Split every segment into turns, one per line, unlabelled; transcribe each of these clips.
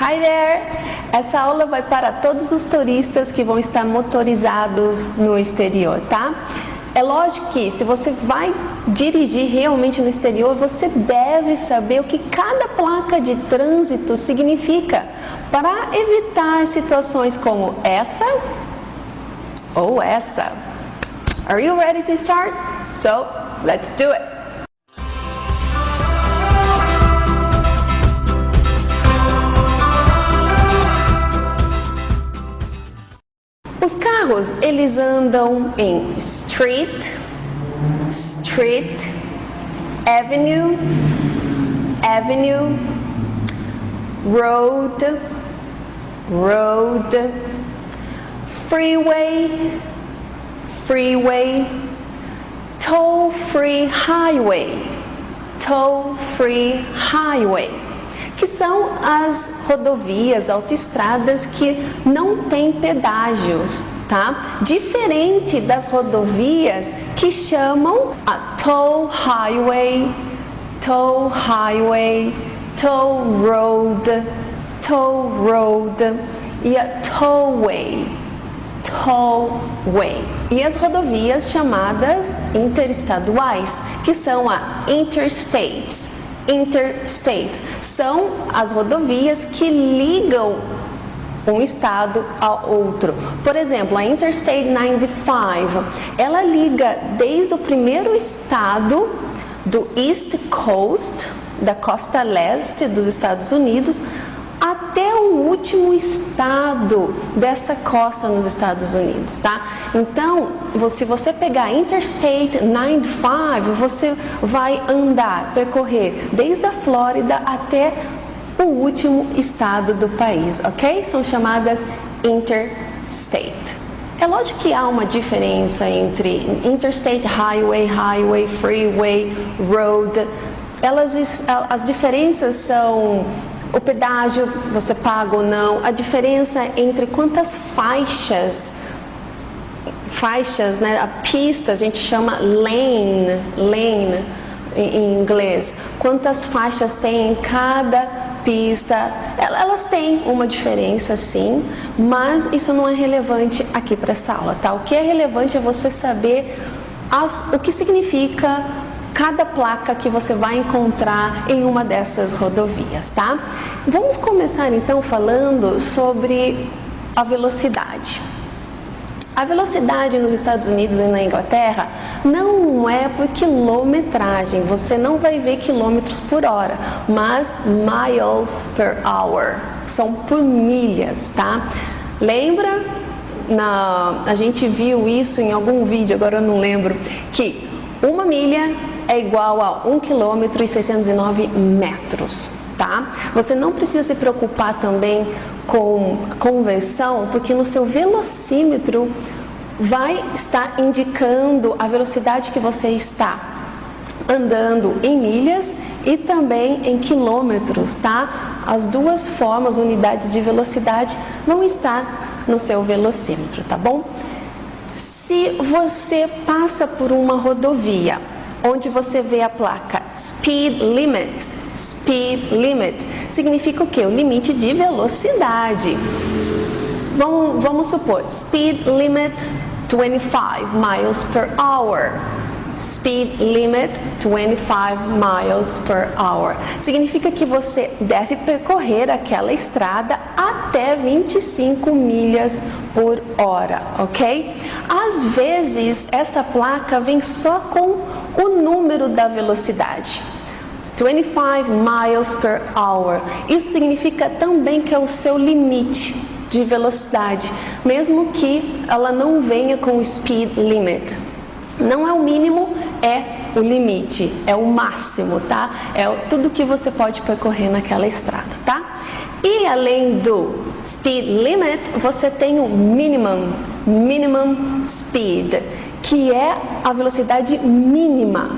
Hi there! Essa aula vai para todos os turistas que vão estar motorizados no exterior, tá? É lógico que se você vai dirigir realmente no exterior, você deve saber o que cada placa de trânsito significa para evitar situações como essa ou essa. Are you ready to start? So, let's do it! Os carros, eles andam em street, avenue, road, freeway, toll-free highway, que são as rodovias, autoestradas que não têm pedágios, tá? Diferente das rodovias que chamam a toll highway, toll road e a tollway. E as rodovias chamadas interestaduais, que são a interstates são as rodovias que ligam um estado ao outro. Por exemplo, a Interstate 95, ela liga desde o primeiro estado do East Coast, da costa leste dos Estados Unidos, até o último estado dessa costa nos Estados Unidos, tá? Então, se você pegar Interstate 95, você vai percorrer desde a Flórida até o último estado do país, ok? São chamadas interstate. É lógico que há uma diferença entre interstate highway, freeway, road. As diferenças são o pedágio, você paga ou não, a diferença entre quantas faixas, né, a pista a gente chama lane em inglês, quantas faixas tem em cada pista, elas têm uma diferença sim, mas isso não é relevante aqui para essa aula, tá? O que é relevante é você saber o que significa cada placa que você vai encontrar em uma dessas rodovias, tá? Vamos começar então falando sobre a velocidade. A velocidade nos Estados Unidos e na Inglaterra não é por quilometragem, você não vai ver quilômetros por hora, mas miles per hour, são por milhas, tá? Lembra? A gente viu isso em algum vídeo, agora eu não lembro, que uma milha é igual a 1 km e 609 metros, tá? Você não precisa se preocupar também com conversão, porque no seu velocímetro vai estar indicando a velocidade que você está andando em milhas e também em quilômetros, tá? As duas formas, unidades de velocidade, vão estar no seu velocímetro, tá bom? Se você passa por uma rodovia onde você vê a placa speed limit, significa o quê? O limite de velocidade. Vamos supor, speed limit 25 miles per hour. Speed limit 25 miles per hour. Significa que você deve percorrer aquela estrada até 25 milhas por hora, ok? Às vezes, essa placa vem só com o número da velocidade. 25 miles per hour. Isso significa também que é o seu limite de velocidade, mesmo que ela não venha com o speed limit. Não é o mínimo, é o limite, é o máximo, tá? É tudo que você pode percorrer naquela estrada, tá? E além do speed limit, você tem o minimum speed, que é a velocidade mínima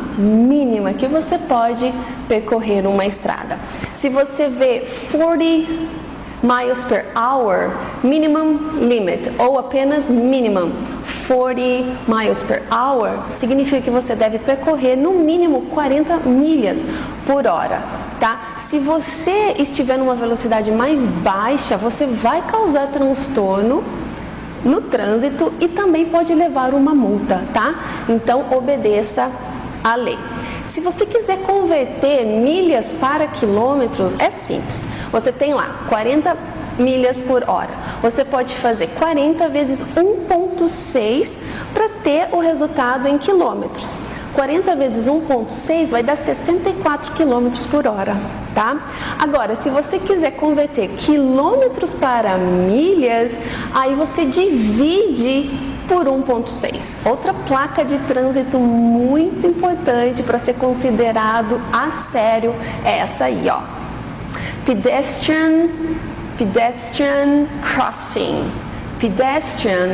que você pode percorrer uma estrada. Se você vê 40 miles per hour, minimum limit, ou apenas minimum, 40 miles per hour, significa que você deve percorrer no mínimo 40 milhas por hora. tá? Se você estiver numa velocidade mais baixa, você vai causar transtorno no trânsito e também pode levar uma multa, tá? Então, obedeça à lei. Se você quiser converter milhas para quilômetros, é simples. Você tem lá 40 milhas por hora. Você pode fazer 40 vezes 1,6 para ter o resultado em quilômetros. 40 vezes 1,6 vai dar 64 quilômetros por hora, tá? Agora, se você quiser converter quilômetros para milhas, aí você divide por 1,6. Outra placa de trânsito muito importante para ser considerado a sério é essa aí, ó. Pedestrian crossing. Pedestrian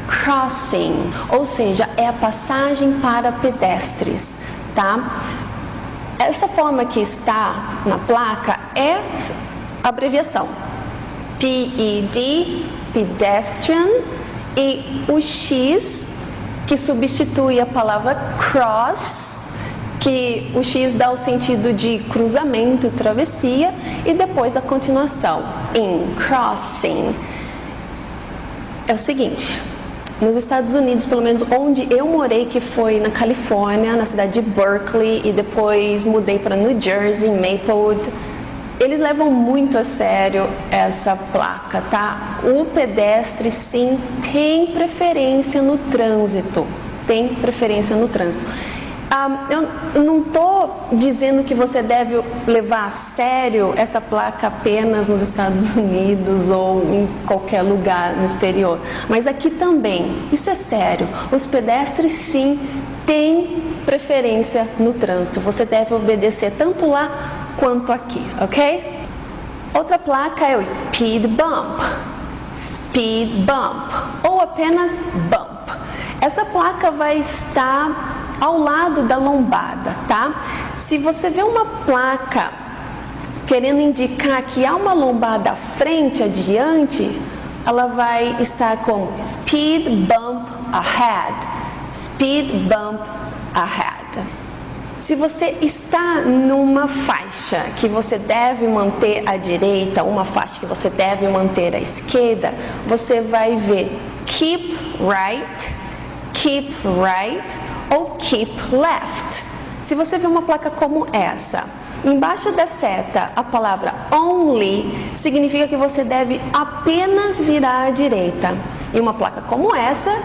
crossing, ou seja, é a passagem para pedestres, tá? Essa forma que está na placa é a abreviação PED, pedestrian, e o X, que substitui a palavra cross, que o X dá o sentido de cruzamento, travessia, e depois a continuação, in crossing. É o seguinte, nos Estados Unidos, pelo menos onde eu morei, que foi na Califórnia, na cidade de Berkeley, e depois mudei para New Jersey, Maplewood, eles levam muito a sério essa placa, tá? O pedestre, sim, tem preferência no trânsito. Tem preferência no trânsito. Eu não estou dizendo que você deve levar a sério essa placa apenas nos Estados Unidos ou em qualquer lugar no exterior, mas aqui também, isso é sério. Os pedestres, sim, têm preferência no trânsito. Você deve obedecer tanto lá quanto aqui, ok? Outra placa é o speed bump, ou apenas bump. Essa placa vai estar ao lado da lombada, tá? Se você vê uma placa querendo indicar que há uma lombada à frente, adiante, ela vai estar como speed bump ahead, speed bump ahead. Se você está numa faixa que você deve manter à direita, uma faixa que você deve manter à esquerda, você vai ver keep right ou keep left. Se você vê uma placa como essa, embaixo da seta a palavra only significa que você deve apenas virar à direita. E uma placa como essa,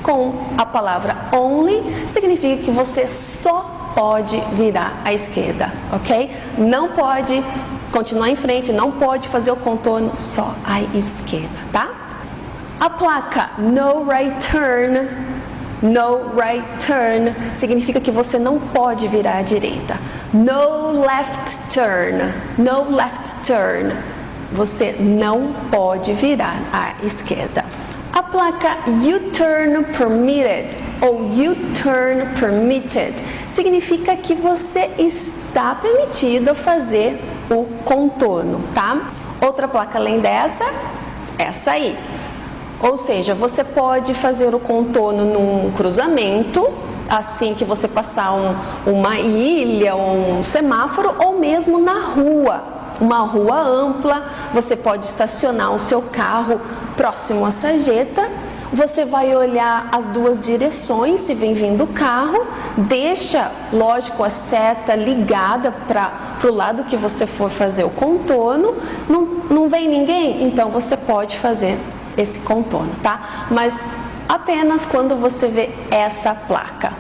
com a palavra only, significa que você só pode virar à esquerda, ok? Não pode continuar em frente, não pode fazer o contorno, só à esquerda, tá? A placa no right turn significa que você não pode virar à direita. No left turn, você não pode virar à esquerda. A placa U-turn permitted ou U-turn permitted significa que você está permitido fazer o contorno, tá? Outra placa além dessa, essa aí. Ou seja, você pode fazer o contorno num cruzamento, assim que você passar uma ilha, um semáforo, ou mesmo na rua, uma rua ampla. Você pode estacionar o seu carro próximo à sarjeta. Você vai olhar as duas direções, se vem vindo o carro, deixa, lógico, a seta ligada para o lado que você for fazer o contorno. Não vem ninguém? Então você pode fazer esse contorno, tá? Mas apenas quando você vê essa placa.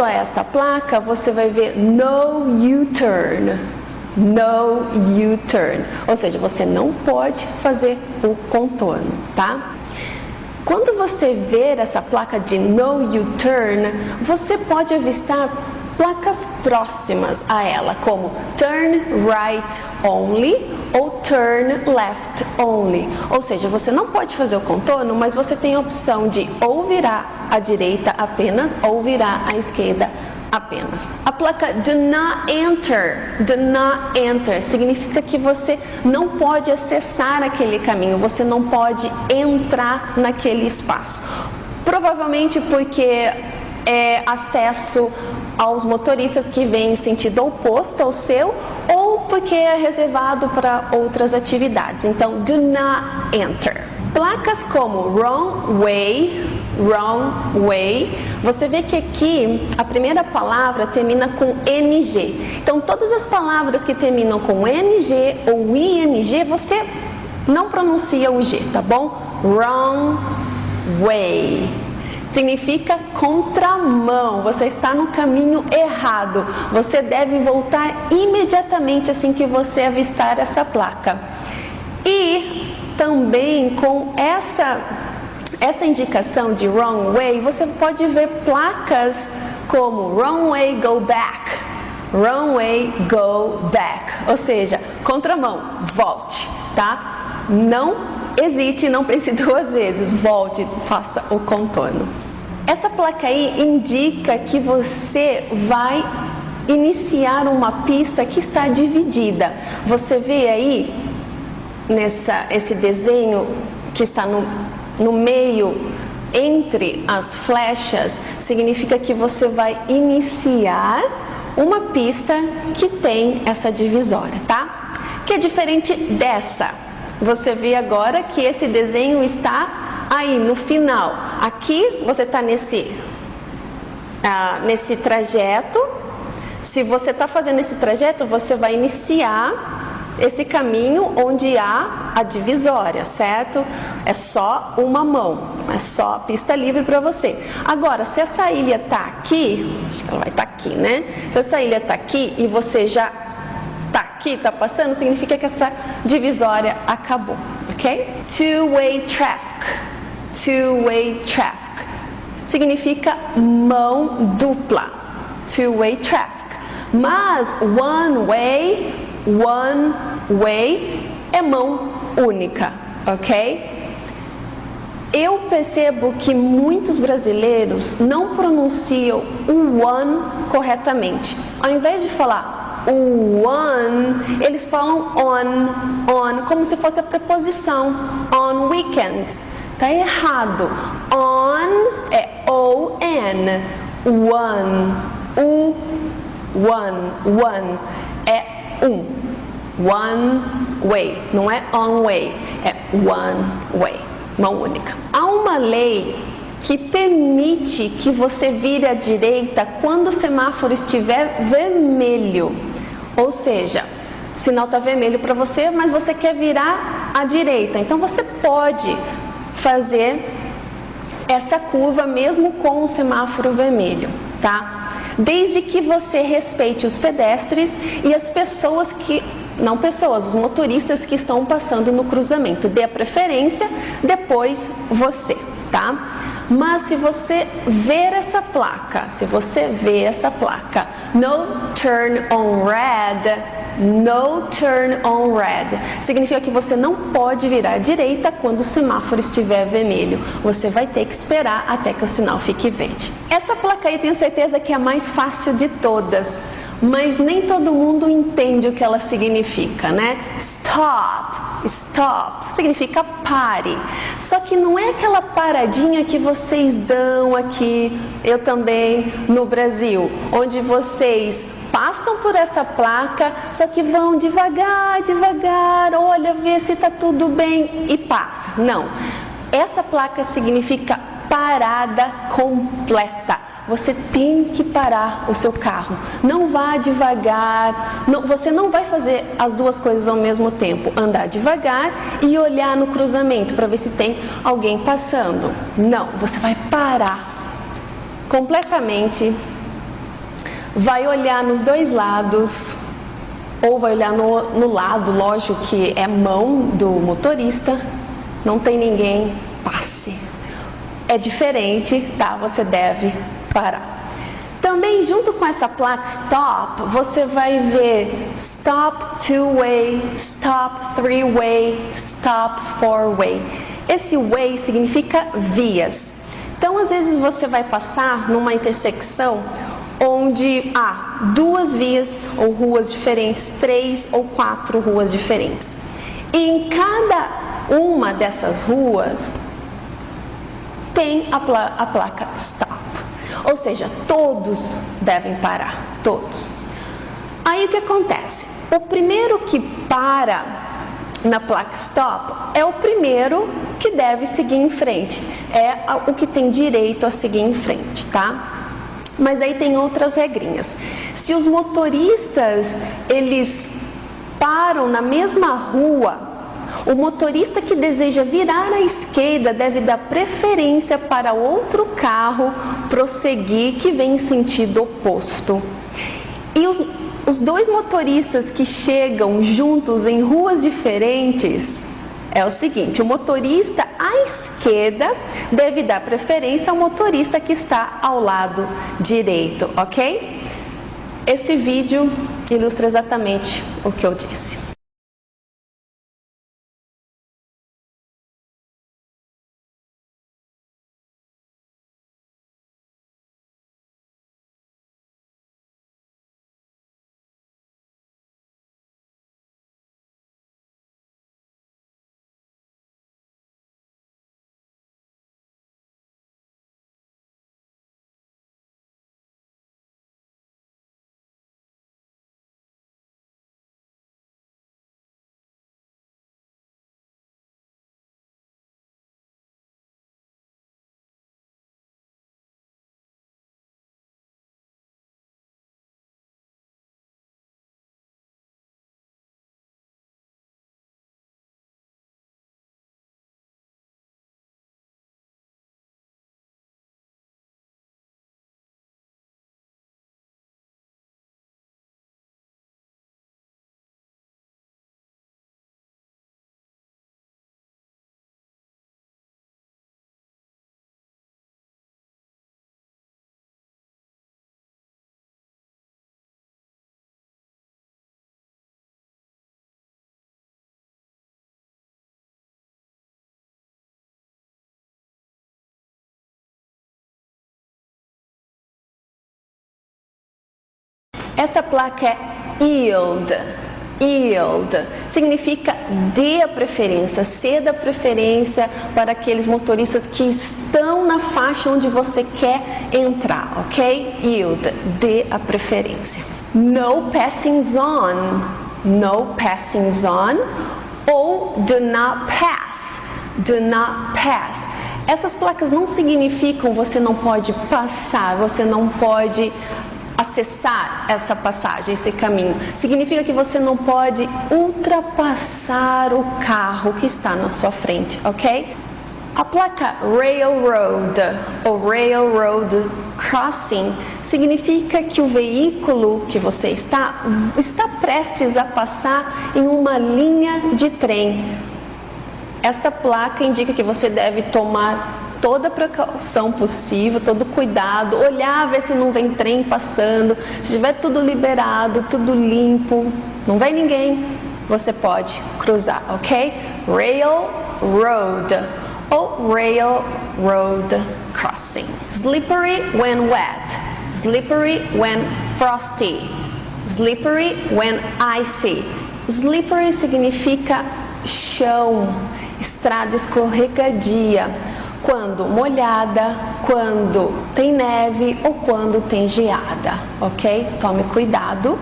a esta placa, você vai ver no U-turn. No U-turn. Ou seja, você não pode fazer o contorno, tá? Quando você ver essa placa de no U-turn, você pode avistar placas próximas a ela, como turn right only ou turn left only. Ou seja, você não pode fazer o contorno, mas você tem a opção de ou virar à direita apenas ou virar à esquerda apenas. A placa do not enter significa que você não pode acessar aquele caminho, você não pode entrar naquele espaço. Provavelmente porque é acesso aos motoristas que vêm em sentido oposto ao seu, ou porque é reservado para outras atividades. Então, do not enter. Placas como wrong way, você vê que aqui a primeira palavra termina com NG. Então, todas as palavras que terminam com NG ou ING, você não pronuncia o G, tá bom? Wrong way. Significa contramão, você está no caminho errado, você deve voltar imediatamente assim que você avistar essa placa. E também com essa indicação de wrong way, você pode ver placas como wrong way, go back, wrong way, go back, ou seja, contramão, volte, tá? Não hesite, não pense duas vezes, volte, faça o contorno. Essa placa aí indica que você vai iniciar uma pista que está dividida. Você vê aí esse desenho que está no meio entre as flechas, significa que você vai iniciar uma pista que tem essa divisória, tá? Que é diferente dessa. Você vê agora que esse desenho está aí no final. Aqui você está nesse trajeto. Se você está fazendo esse trajeto, você vai iniciar esse caminho onde há a divisória, certo? É só uma mão, é só pista livre para você. Agora, se essa ilha está aqui, acho que ela vai estar aqui, né? Se essa ilha está aqui e você já está aqui, está passando, significa que essa divisória acabou, ok? Two-way traffic. Two-way traffic significa mão dupla. Two-way traffic. Mas one way é mão única, ok? Eu percebo que muitos brasileiros não pronunciam o one corretamente. Ao invés de falar o one, eles falam on, como se fosse a preposição on weekends. Tá errado. On é O-N. One é um. One way, não é on way, é one way, mão única. Há uma lei que permite que você vire à direita quando o semáforo estiver vermelho. Ou seja, o sinal está vermelho para você, mas você quer virar à direita. Então você pode fazer essa curva mesmo com o semáforo vermelho, tá? Desde que você respeite os pedestres e as pessoas os motoristas que estão passando no cruzamento. Dê a preferência, depois você, tá? Mas se você ver essa placa, no turn on red, significa que você não pode virar à direita quando o semáforo estiver vermelho. Você vai ter que esperar até que o sinal fique verde. Essa placa aí tenho certeza que é a mais fácil de todas, mas nem todo mundo entende o que ela significa, né? Stop significa pare. Só que não é aquela paradinha que vocês dão aqui, eu também, no Brasil, onde vocês passam por essa placa, só que vão devagar, olha, vê se tá tudo bem e passa. Não, essa placa significa parada completa. Você tem que parar o seu carro. Não vá devagar. Você não vai fazer as duas coisas ao mesmo tempo. Andar devagar e olhar no cruzamento para ver se tem alguém passando. Não, você vai parar completamente vai olhar nos dois lados, ou vai olhar no lado, lógico que é mão do motorista, não tem ninguém, passe. É diferente, tá? Você deve parar. Também junto com essa placa stop, você vai ver stop two-way, stop three-way, stop four-way. Esse way significa vias. Então, às vezes você vai passar numa intersecção onde há 2 vias ou ruas diferentes, 3 ou 4 ruas diferentes. E em cada uma dessas ruas tem a placa stop. Ou seja, todos devem parar, todos. Aí o que acontece? O primeiro que para na placa stop é o primeiro que deve seguir em frente. É o que tem direito a seguir em frente, tá? Mas aí tem outras regrinhas. Se os motoristas, eles param na mesma rua, o motorista que deseja virar à esquerda deve dar preferência para outro carro prosseguir que vem em sentido oposto. E os 2 motoristas que chegam juntos em ruas diferentes, é o seguinte: o motorista à esquerda deve dar preferência ao motorista que está ao lado direito, ok? Esse vídeo ilustra exatamente o que eu disse. Essa placa é yield. Yield significa dê a preferência, ceda a preferência para aqueles motoristas que estão na faixa onde você quer entrar, ok? Yield, dê a preferência. No passing on, no passing on, ou do not pass, do not pass. Essas placas não significam você não pode passar, você não pode acessar essa passagem, esse caminho. Significa que você não pode ultrapassar o carro que está na sua frente, ok? A placa railroad ou railroad crossing significa que o veículo que você está prestes a passar em uma linha de trem. Esta placa indica que você deve tomar toda a precaução possível, todo cuidado, olhar, ver se não vem trem passando, se tiver tudo liberado, tudo limpo, não vem ninguém, você pode cruzar, ok? Railroad ou railroad crossing. Slippery when wet, slippery when frosty, slippery when icy. Slippery significa chão, estrada escorregadia. Quando molhada, quando tem neve ou quando tem geada, ok? Tome cuidado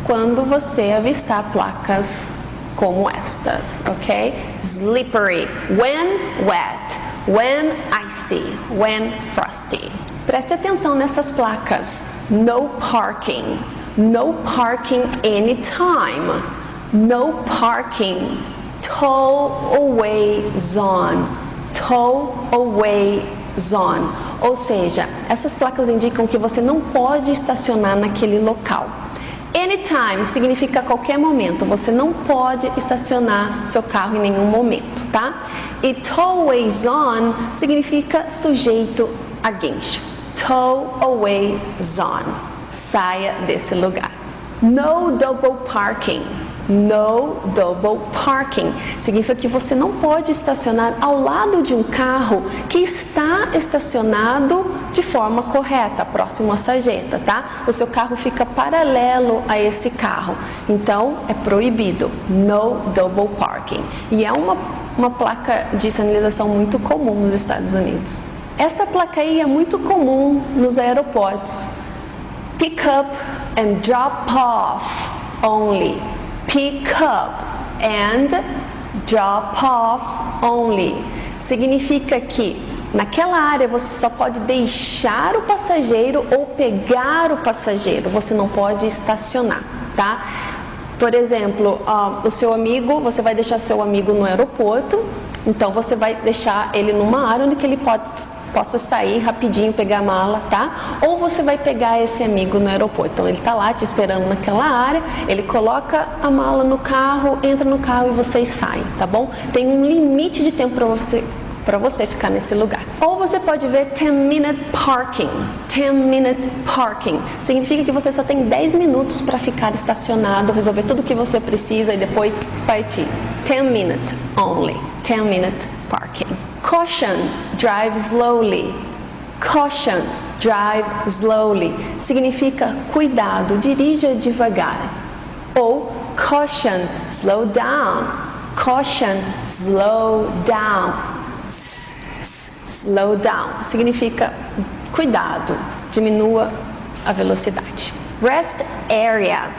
quando você avistar placas como estas, ok? Slippery, when wet, when icy, when frosty. Preste atenção nessas placas. No parking, no parking anytime, no parking, tow away zone. Tow away zone, Ou seja, essas placas indicam que você não pode estacionar naquele local. Anytime significa a qualquer momento, você não pode estacionar seu carro em nenhum momento, tá? E tow-away zone significa sujeito a guincho. Tow-away zone, saia desse lugar. No double parking. No double parking significa que você não pode estacionar ao lado de um carro que está estacionado de forma correta, próximo à sarjeta, tá? O seu carro fica paralelo a esse carro, então é proibido. No double parking. E é uma placa de sinalização muito comum nos Estados Unidos. Esta placa aí é muito comum nos aeroportos. Pick up and drop off only. Pick up and drop off only. Significa que naquela área você só pode deixar o passageiro ou pegar o passageiro. Você não pode estacionar, tá? Por exemplo, o seu amigo, você vai deixar seu amigo no aeroporto. Então você vai deixar ele numa área onde que ele possa sair rapidinho, pegar a mala, tá? Ou você vai pegar esse amigo no aeroporto. Então ele tá lá te esperando naquela área, ele coloca a mala no carro, entra no carro e vocês saem, tá bom? Tem um limite de tempo para você ficar nesse lugar. Ou você pode ver 10-minute parking. 10-minute parking significa que você só tem 10 minutos para ficar estacionado, resolver tudo o que você precisa e depois partir. 10-minute only. 10-minute parking. Caution, drive slowly. Caution, drive slowly significa cuidado, dirija devagar. Ou caution, slow down. Caution, slow down. Slow down significa cuidado, diminua a velocidade. Rest area.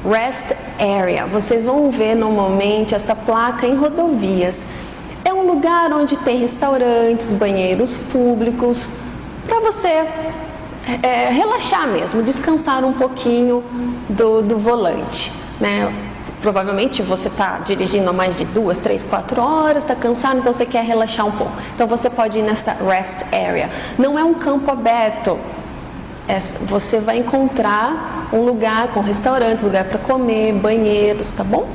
Rest area. Vocês vão ver normalmente essa placa em rodovias. É um lugar onde tem restaurantes, banheiros públicos, para você relaxar mesmo, descansar um pouquinho do volante, né? Provavelmente você está dirigindo há mais de 2, 3, 4 horas, está cansado, então você quer relaxar um pouco. Então você pode ir nessa rest area. Não é um campo aberto. Você vai encontrar um lugar com restaurantes, lugar para comer, banheiros, tá bom?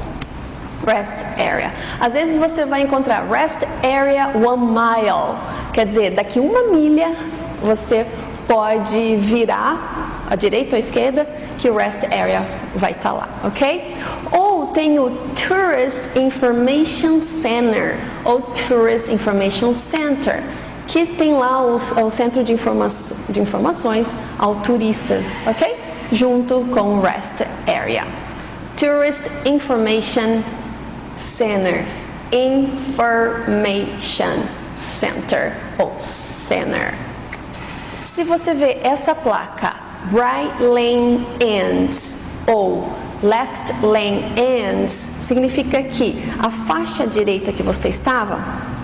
Rest area. Às vezes você vai encontrar rest area 1 mile. Quer dizer, daqui 1 milha você pode virar à direita ou à esquerda que o rest area vai estar lá, ok? Ou tem o Tourist Information Center ou Tourist Information Center, que tem lá o centro de informações ao turistas, ok? Junto com o rest area. Tourist Information Center. Information Center ou Center. Se você vê essa placa, right lane ends ou left lane ends, significa que a faixa direita que você estava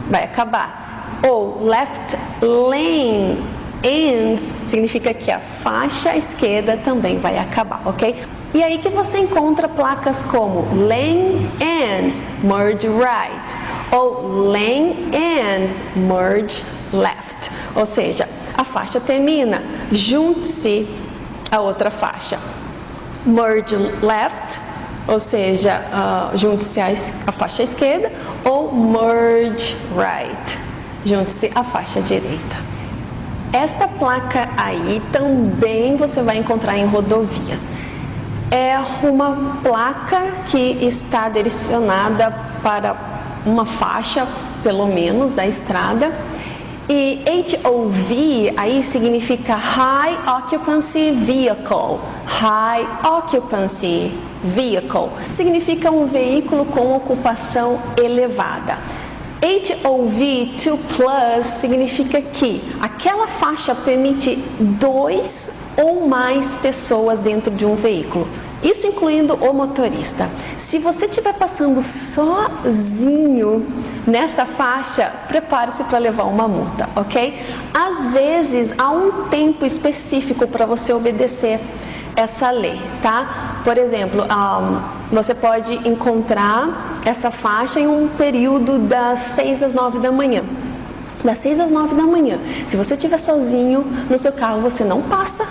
vai acabar. Ou left lane ends, significa que a faixa esquerda também vai acabar, ok? E aí que você encontra placas como lane ends, merge right, ou lane ends, merge left. Ou seja, a faixa termina, junte-se a outra faixa. Merge left, ou seja, junte-se à faixa esquerda, ou merge right, junte-se à faixa direita. Esta placa aí também você vai encontrar em rodovias. É uma placa que está direcionada para uma faixa, pelo menos, da estrada. E HOV aí significa High Occupancy Vehicle. High Occupancy Vehicle significa um veículo com ocupação elevada. HOV 2+ significa que aquela faixa permite 2 ou mais pessoas dentro de um veículo, isso incluindo o motorista. Se você estiver passando sozinho nessa faixa, prepare-se para levar uma multa, ok? Às vezes há um tempo específico para você obedecer essa lei, tá? Por exemplo, você pode encontrar essa faixa em um período das 6 às 9 da manhã. das 6 às 9 da manhã. Se você estiver sozinho no seu carro, você não passa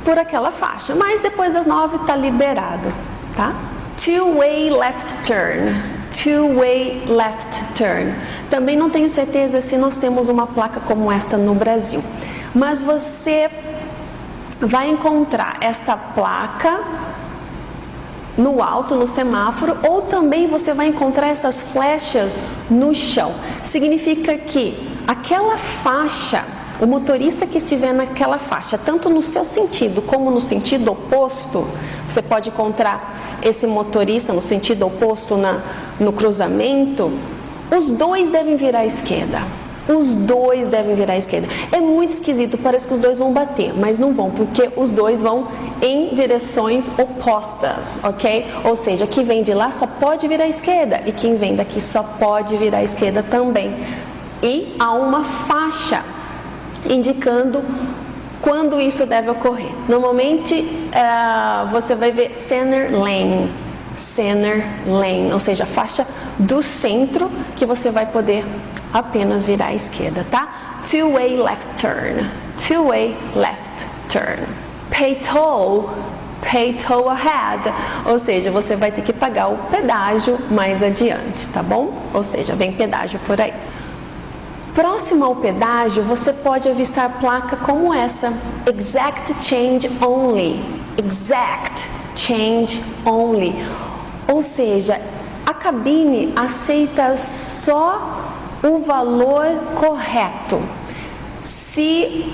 por aquela faixa, mas depois das 9 está liberado, tá? Two-way left turn. Two-way left turn. Também não tenho certeza se nós temos uma placa como esta no Brasil, mas você vai encontrar esta placa no alto, no semáforo, ou também você vai encontrar essas flechas no chão. Significa que aquela faixa, o motorista que estiver naquela faixa, tanto no seu sentido como no sentido oposto, você pode encontrar esse motorista no sentido oposto no cruzamento, os dois devem virar à esquerda. Os dois devem virar à esquerda. É muito esquisito, parece que os dois vão bater, mas não vão, porque os dois vão em direções opostas, ok? Ou seja, quem vem de lá só pode virar à esquerda e quem vem daqui só pode virar à esquerda também. E há uma faixa indicando quando isso deve ocorrer. Normalmente você vai ver center lane, ou seja, a faixa do centro que você vai poder apenas virar à esquerda, tá? Two-way left turn, two-way left turn. Pay toll ahead, ou seja, você vai ter que pagar o pedágio mais adiante, tá bom? Ou seja, vem pedágio por aí. Próximo ao pedágio, você pode avistar placa como essa, exact change only, exact change only, ou seja, a cabine aceita só o valor correto. Se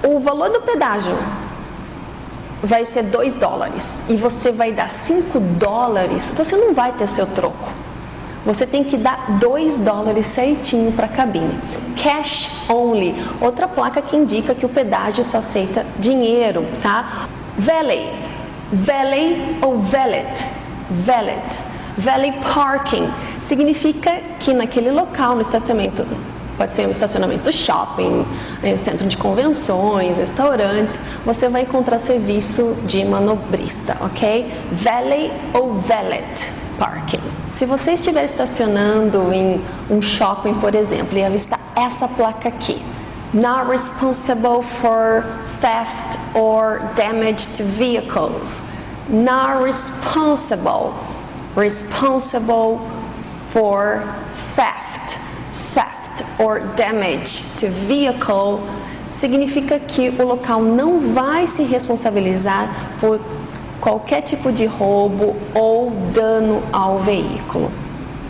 o valor do pedágio vai ser $2 e você vai dar $5, você não vai ter seu troco. Você tem que dar $2 certinho para a cabine. Cash only, outra placa que indica que o pedágio só aceita dinheiro, tá? Valet ou valet. Valet parking significa que naquele local, no estacionamento, pode ser um estacionamento do shopping, centro de convenções, restaurantes, você vai encontrar serviço de manobrista, ok? Valet ou valet parking. Se você estiver estacionando em um shopping, por exemplo, e avistar essa placa aqui, not responsible for theft or damage to vehicles, not responsible for theft or damage to vehicle, significa que o local não vai se responsabilizar por qualquer tipo de roubo ou dano ao veículo.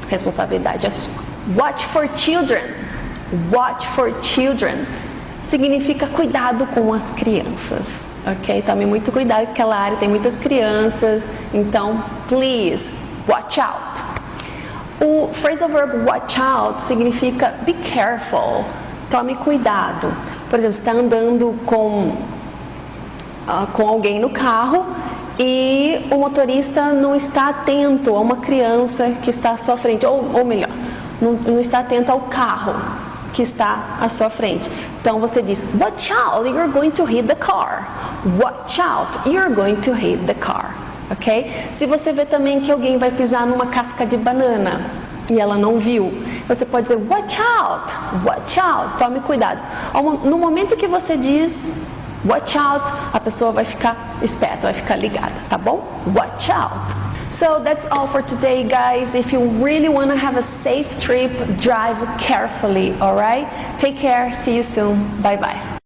Responsabilidade é sua. Watch for children significa cuidado com as crianças, ok? Tome muito cuidado, porque aquela área tem muitas crianças, então, please, watch out. O phrasal verb watch out significa be careful, tome cuidado. Por exemplo, você está andando com alguém no carro e o motorista não está atento a uma criança que está à sua frente, ou melhor, não está atento ao carro que está à sua frente. Então você diz, watch out, you're going to hit the car. Watch out, you're going to hit the car. Ok? Se você vê também que alguém vai pisar numa casca de banana e ela não viu, você pode dizer, watch out, tome cuidado. No momento que você diz watch out, a pessoa vai ficar esperta, vai ficar ligada, tá bom? Watch out. So that's all for today, guys. If you really want to have a safe trip, drive carefully, alright? Take care, see you soon, bye bye.